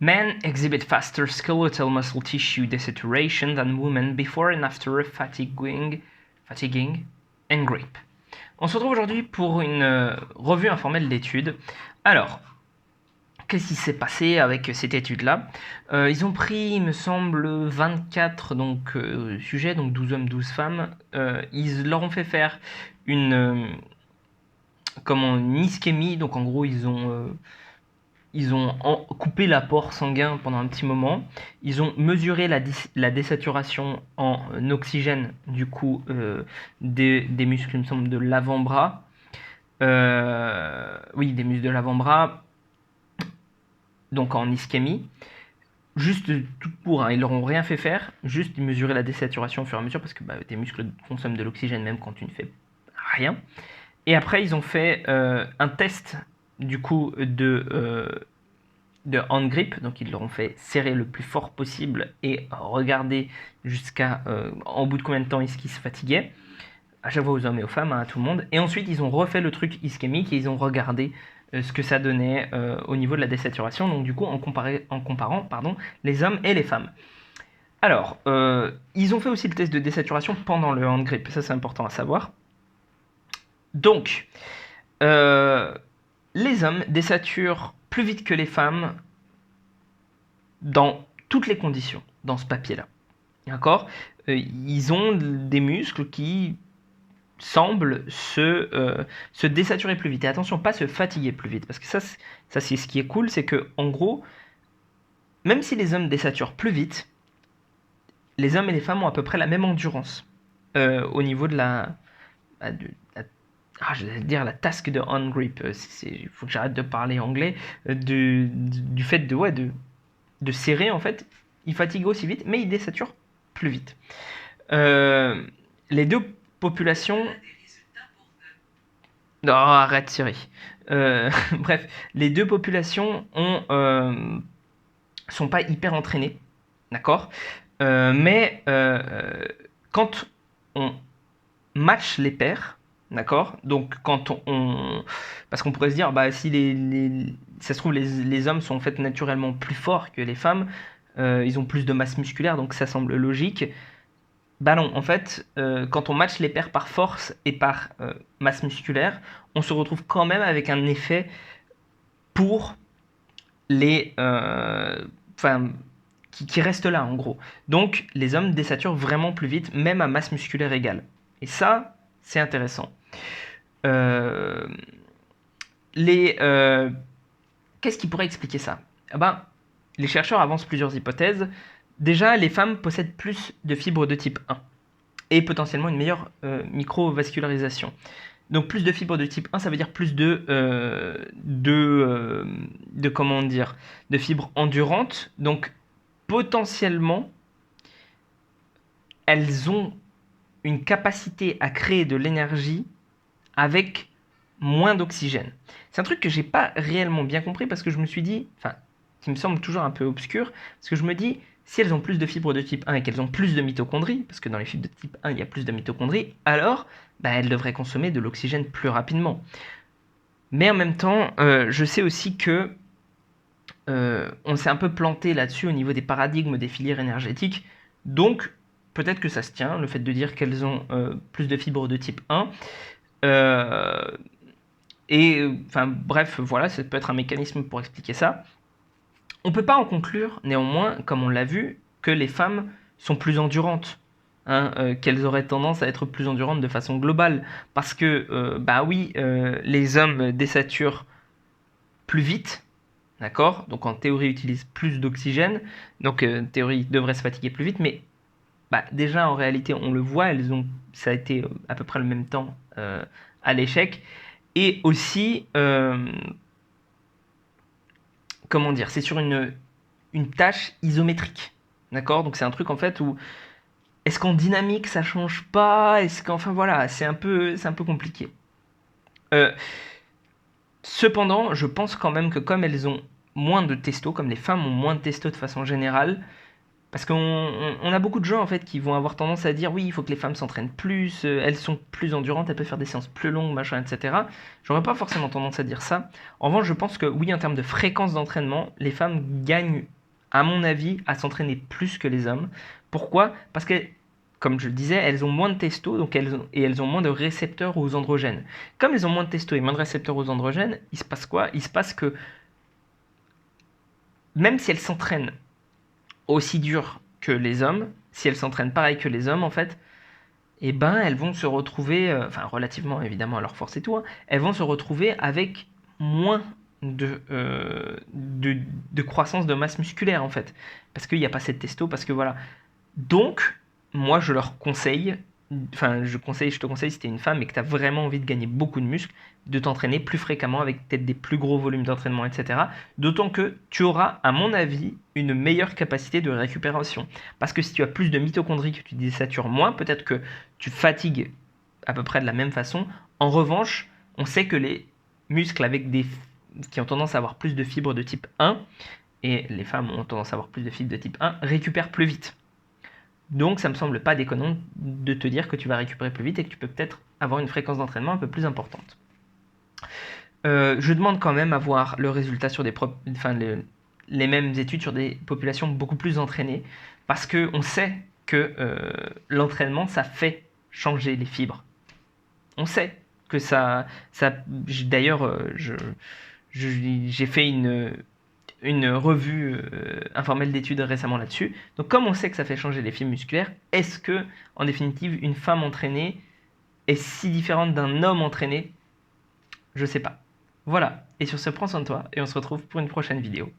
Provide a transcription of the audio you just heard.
Men exhibit faster skeletal muscle tissue desaturation than women before and after fatiguing and grip. On se retrouve aujourd'hui pour une revue informelle d'études. Alors, qu'est-ce qui s'est passé avec cette étude-là? Ils ont pris, il me semble, 24 sujets, donc 12 hommes, 12 femmes. Ils leur ont fait faire une ischémie, donc en gros, ils ont coupé l'apport sanguin pendant un petit moment. Ils ont mesuré la désaturation en oxygène, du coup, des muscles, il me semble, de l'avant-bras. Oui, des muscles de l'avant-bras, donc en ischémie. Juste tout court, hein, ils leur ont rien fait faire, juste mesurer la désaturation au fur et à mesure, parce que tes muscles consomment de l'oxygène même quand tu ne fais rien. Et après, ils ont fait un test, du coup, de hand grip, donc ils leur ont fait serrer le plus fort possible et regarder jusqu'à en bout de combien de temps est-ce qu'ils se fatiguaient, à chaque fois aux hommes et aux femmes, hein, à tout le monde. Et ensuite, ils ont refait le truc ischémique et ils ont regardé ce que ça donnait au niveau de la désaturation, donc du coup en comparant les hommes et les femmes. Alors, ils ont fait aussi le test de désaturation pendant le hand grip, ça c'est important à savoir. Donc, les hommes désaturent plus vite que les femmes dans toutes les conditions, dans ce papier-là. D'accord? Ils ont des muscles qui semblent se désaturer plus vite. Et attention, pas se fatiguer plus vite. Parce que ça c'est ce qui est cool, c'est que en gros, même si les hommes désaturent plus vite, les hommes et les femmes ont à peu près la même endurance au niveau de je vais dire la task de hand grip. Il faut que j'arrête de parler anglais. Du fait de serrer, en fait, ils fatiguent aussi vite, mais ils désaturent plus vite. Les deux populations... Non, arrête Siri. Bref, les deux populations sont pas hyper entraînées, d'accord? Mais quand on match les pairs, d'accord? Donc quand parce qu'on pourrait se dire, si ça se trouve les hommes sont en fait naturellement plus forts que les femmes, ils ont plus de masse musculaire, donc ça semble logique. Bah non, en fait, quand on match les pairs par force et par masse musculaire, on se retrouve quand même avec un effet pour les... qui reste là, en gros. Donc, les hommes désaturent vraiment plus vite, même à masse musculaire égale. Et ça, c'est intéressant. Qu'est-ce qui pourrait expliquer ça? Les chercheurs avancent plusieurs hypothèses. Déjà, les femmes possèdent plus de fibres de type 1 et potentiellement une meilleure microvascularisation. Donc plus de fibres de type 1, ça veut dire plus de fibres endurantes. Donc potentiellement, elles ont une capacité à créer de l'énergie avec moins d'oxygène. C'est un truc que j'ai pas réellement bien compris parce que je me suis dit, qui me semble toujours un peu obscur, parce que je me dis, si elles ont plus de fibres de type 1 et qu'elles ont plus de mitochondries, parce que dans les fibres de type 1 il y a plus de mitochondries, alors elles devraient consommer de l'oxygène plus rapidement. Mais en même temps, je sais aussi que on s'est un peu planté là-dessus au niveau des paradigmes des filières énergétiques, donc peut-être que ça se tient, le fait de dire qu'elles ont plus de fibres de type 1. Bref, voilà, ça peut être un mécanisme pour expliquer ça. On ne peut pas en conclure, néanmoins, comme on l'a vu, que les femmes sont plus endurantes, qu'elles auraient tendance à être plus endurantes de façon globale. Parce que, les hommes désaturent plus vite, d'accord? Donc en théorie, utilisent plus d'oxygène, donc en théorie, ils devraient se fatiguer plus vite, mais déjà en réalité, on le voit, ça a été à peu près le même temps à l'échec. Et aussi, c'est sur une tâche isométrique. D'accord? Donc c'est un truc en fait où est-ce qu'en dynamique ça change pas? C'est un peu compliqué. Cependant, je pense quand même que comme elles ont moins de testo, comme les femmes ont moins de testo de façon générale, Parce qu'on a beaucoup de gens en fait qui vont avoir tendance à dire oui, il faut que les femmes s'entraînent plus, elles sont plus endurantes, elles peuvent faire des séances plus longues, machin, etc. J'aurais pas forcément tendance à dire ça. En revanche, je pense que oui, en termes de fréquence d'entraînement, les femmes gagnent, à mon avis, à s'entraîner plus que les hommes. Pourquoi? Parce que, comme je le disais, elles ont moins de testo, et elles ont moins de récepteurs aux androgènes. Comme elles ont moins de testo et moins de récepteurs aux androgènes, il se passe quoi? Il se passe que même si elles s'entraînent aussi dur que les hommes, si elles s'entraînent pareil que les hommes en fait, et ben elles vont se retrouver, enfin relativement évidemment à leur force et tout, hein, elles vont se retrouver avec moins de croissance de masse musculaire en fait, parce qu'il n'y a pas cette testo, parce que voilà. Donc, moi je leur conseille, enfin je te conseille si tu es une femme et que tu as vraiment envie de gagner beaucoup de muscles, de t'entraîner plus fréquemment avec peut-être des plus gros volumes d'entraînement, etc. D'autant que tu auras, à mon avis, une meilleure capacité de récupération. Parce que si tu as plus de mitochondries, que tu désatures moins, peut-être que tu fatigues à peu près de la même façon. En revanche, on sait que les muscles qui ont tendance à avoir plus de fibres de type 1, et les femmes ont tendance à avoir plus de fibres de type 1, récupèrent plus vite. Donc ça me semble pas déconnant de te dire que tu vas récupérer plus vite et que tu peux peut-être avoir une fréquence d'entraînement un peu plus importante. Je demande quand même à voir le résultat sur les mêmes études sur des populations beaucoup plus entraînées, parce qu'on sait que l'entraînement, ça fait changer les fibres. On sait que d'ailleurs, j'ai fait une revue informelle d'études récemment là-dessus. Donc comme on sait que ça fait changer les fibres musculaires, est-ce que, en définitive, une femme entraînée est si différente d'un homme entraîné? Je sais pas. Voilà. Et sur ce, prends soin de toi et on se retrouve pour une prochaine vidéo.